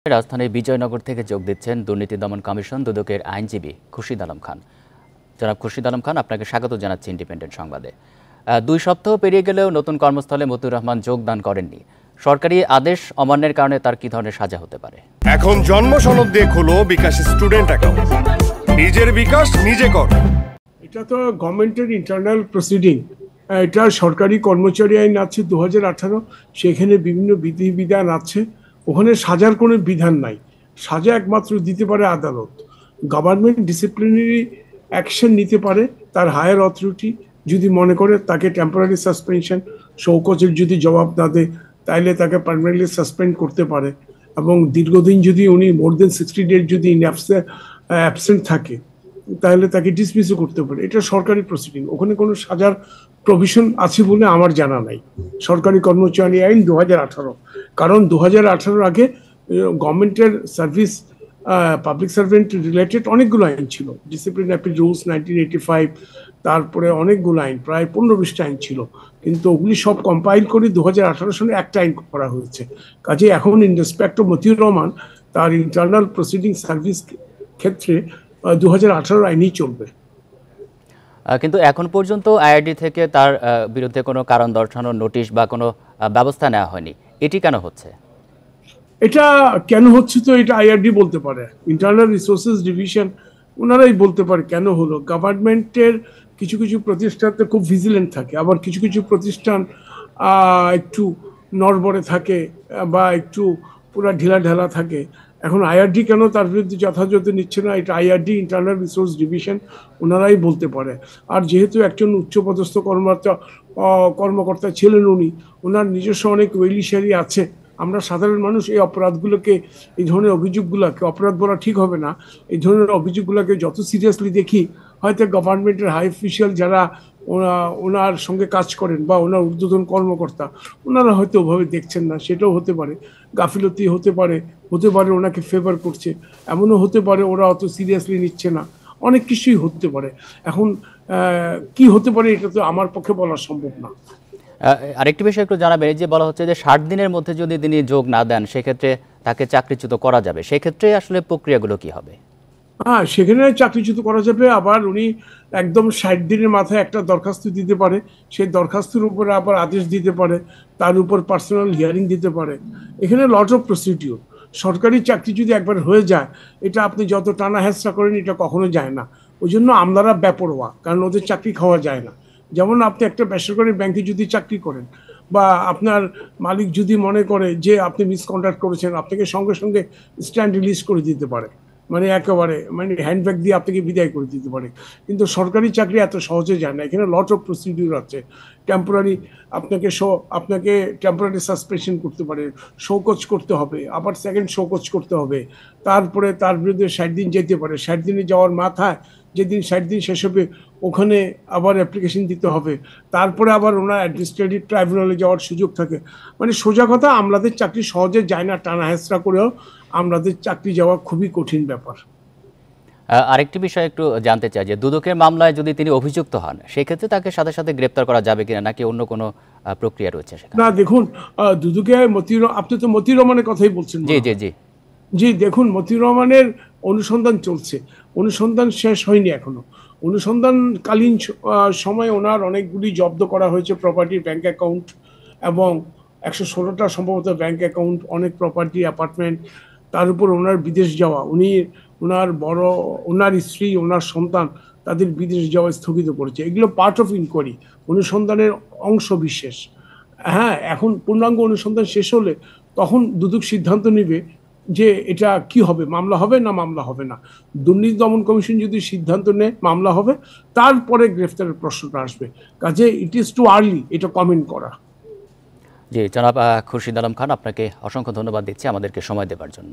রাজধানীর বিজয়নগর থেকে যোগ দিচ্ছেন দুর্নীতি দমন কমিশন দুদকের আইনজীবী খুরশিদ আলম খান। জনাব খুরশিদ আলম খান, আপনাকে স্বাগত জানাচ্ছি ইন্ডিপেন্ডেন্ট সংবাদে। 2 সপ্তাহ পেরিয়ে গেলেও নতুন কর্মস্থলে মতিউর রহমান যোগদান করেননি। সরকারি আদেশ অমান্যের কারণে তার কি ধরনের সাজা হতে পারে? এখন জন্ম সনদ দিয়ে খোলো বিকাশ স্টুডেন্ট অ্যাকাউন্ট। নিজের বিকাশ নিজে কর। এটা তো গভর্নমেন্টের ইন্টারনাল প্রসিডিং। এটা সরকারি কর্মচারী আইন আছে 2018, সেখানে বিভিন্ন বিধিবিধান আছে। ওখানে সাজার কোনো বিধান নাই। সাজা একমাত্র দিতে পারে আদালত। গভর্নমেন্ট ডিসিপ্লিনারি অ্যাকশন নিতে পারে তার হায়ার অথরিটি যদি মনে করে তাকে টেম্পোরারি সাসপেনশন, শৌকজের যদি জবাব না দেয় তাইলে তাকে পার্মানেন্টলি সাসপেন্ড করতে পারে, এবং দীর্ঘদিন যদি উনি মোর দেন 60 ডেজ যদি অ্যাবসেন্ট থাকে তাহলে তাকে ডিসমিসও করতে পারে। এটা সরকারি প্রসিডিং, ওখানে কোনো সাজার প্রভিশন আছে বলে আমার জানা নাই। সরকারি কর্মচারী আইন 2018, কারণ 2018 আগে গভর্নমেন্টের সার্ভিস পাবলিক সার্ভেন্ট রিলেটেড অনেকগুলো আইন ছিল। ডিসিপ্লিন অ্যাপিল রুলস 1985, তারপরে অনেকগুলো আইন, প্রায় 15-20টা আইন ছিল, কিন্তু ওগুলি সব কম্পাইল করে 2018 সালে একটা আইন করা হয়েছে। কাজে এখন ইন্সপেক্টর মতিউর রহমান তার ইন্টারনাল প্রসিডিং সার্ভিস ক্ষেত্রে 2018 আইনই চলবে। কিন্তু এখন পর্যন্ত আইআরডি থেকে তার বিরুদ্ধে কোনো কারণ দর্শানোর নোটিশ বা কোনো ব্যবস্থা নেওয়া হয়নি। এটি কেন হচ্ছে? এটা কেন হচ্ছে তো এটা আইআরডি বলতে পারে, ইন্টারনাল রিসোর্সেস ডিভিশন ওনারাই বলতে পারে কেন হলো। গভর্নমেন্টের কিছু কিছু প্রতিষ্ঠানতে খুব ভিজিলেন্ট থাকে, আবার কিছু কিছু প্রতিষ্ঠান একটু নড়বড়ে থাকে বা একটু পুরা ঢিলা থাকে। এখন আইআরডি কেন তার বিরুদ্ধে যথাযথ নিচ্ছে না, এটা আইআরডি ইন্টারনাল রিসোর্স ডিভিশন ওনারাই বলতে পারে। আর যেহেতু একজন উচ্চপদস্থ কর্মকর্তা ছিলেন উনি, ওনার নিজস্ব অনেক ওয়েলিশারি আছে। আমরা সাধারণ মানুষ এই অপরাধগুলোকে, এই ধরনের অভিযোগগুলোকে, অপরাধ বলা ঠিক হবে না, এই ধরনের অভিযোগগুলোকে যত সিরিয়াসলি দেখি, হয়তো গভর্নমেন্টের হাই অফিসিয়াল যারা ওনার সঙ্গে কাজ করেন বা ওনার ঊর্ধ্বতন কর্মকর্তা, ওনারা হয়তো ওভাবে দেখছেন না, সেটাও হতে পারে। গাফিলতি হতে পারে ওনাকে ফেভার করছে, এমনও হতে পারে ওরা অত সিরিয়াসলি নিচ্ছে না, অনেক কিছুই হতে পারে। এখন কি হতে পারে এটা তো আমার পক্ষে বলা সম্ভব না। আরেকটি বিষয় একটু জানাবেন, যে বলা হচ্ছে যে 60 দিনের মধ্যে যদি তিনি যোগ না দেন সেক্ষেত্রে তাকে চাকরিচ্যুত করা যাবে। সেক্ষেত্রে আসলে প্রক্রিয়াগুলো কি হবে? হ্যাঁ, সেখানে চাকরিচ্যুত করা যাবে। আবার উনি একদম 60 দিনের মাথায় একটা দরখাস্ত দিতে পারে, সেই দরখাস্তের উপরে আবার আদেশ দিতে পারে, তার উপর পার্সোনাল হিয়ারিং দিতে পারে। এখানে লট অফ প্রসিডিউর। সরকারি চাকরি যদি একবার হয়ে যায়, এটা আপনি যত টানা হেঁচড়া করেন এটা কখনো যায় না। ওই জন্য আমলারা বেপরোয়া, কারণ ওদের চাকরি খাওয়া যায় না। যেমন আপনি একটা বেসরকারি ব্যাংকে যদি চাকরি করেন, বা আপনার মালিক যদি মনে করে যে আপনি মিসকন্ডাক্ট করেছেন, আপনাকে সঙ্গে সঙ্গে স্ট্যান্ড রিলিজ করে দিতে পারে, মানে একেবারে হ্যান্ডব্যাগ দিয়ে আপনাকে বিদায় করে দিতে পারে। কিন্তু সরকারি চাকরি এত সহজে যায় না, এখানে লট অফ প্রসিডিউর আছে। টেম্পোরারি আপনাকে টেম্পোরারি সাসপেনশন করতে পারে, শোকজ করতে হবে, আবার সেকেন্ড শোকজ করতে হবে, তারপরে তার বিরুদ্ধে 60 দিন যেতে পারে। 60 দিনে যাওয়ার মাথায় যেদিন 60 দিন শেষ হবে ওখানে আবার অ্যাপ্লিকেশন দিতে হবে, তারপরে আবার ওনার অ্যাডমিনিস্ট্রেটিভ ট্রাইব্যুনালে যাওয়ার সুযোগ থাকে। মানে সোজা কথা, আমলাদের চাকরি সহজে যায় না, টানা হেঁচড়া করেও আমলাদের চাকরি যাওয়া খুবই কঠিন ব্যাপার। আরেকটি বিষয় একটু জানতে চাই, যে দুদকের মামলায় যদি তিনি অভিযুক্ত হন সেক্ষেত্রে তাকে সাথে সাথে গ্রেপ্তার করা যাবে কিনা, নাকি অন্য কোনো প্রক্রিয়া রয়েছে সেখানে? না, দেখুন, দুদকে আপনি তো মতিউর রহমানের কথাই বলছেন। জি জি জি জি, দেখুন, মতিউর রহমানের অনুসন্ধান চলছে, অনুসন্ধান শেষ হয়নি এখনো। অনুসন্ধানকালীন সময় ওনার অনেকগুলি জব্দ করা হয়েছে প্রপার্টি, ব্যাংক অ্যাকাউন্ট, এবং 116টা সম্ভবত ব্যাংক অ্যাকাউন্ট, অনেক প্রপার্টি, অ্যাপার্টমেন্ট। তার উপর ওনার বিদেশ যাওয়া, ওনার স্ত্রী, ওনার সন্তান, তাদের বিদেশ যাওয়া স্থগিত করেছে। এগুলো পার্ট অফ ইনকোয়ারি, অনুসন্ধানের অংশ বিশেষ। হ্যাঁ, এখন পূর্ণাঙ্গ অনুসন্ধান শেষ হলে তখন দুদক সিদ্ধান্ত নেবে যে এটা কি হবে, মামলা হবে না মামলা হবে না। দুর্নীতি দমন কমিশন যদি সিদ্ধান্ত নেয় মামলা হবে, তারপরে গ্রেফতারের প্রশ্নটা আসবে। কাজে ইট ইজ টু আর্লি এটা কমেন্ট করা। জি, জনাব খুরশিদ আলম খান, আপনাকে অসংখ্য ধন্যবাদ দিচ্ছি আমাদেরকে সময় দেওয়ার জন্য।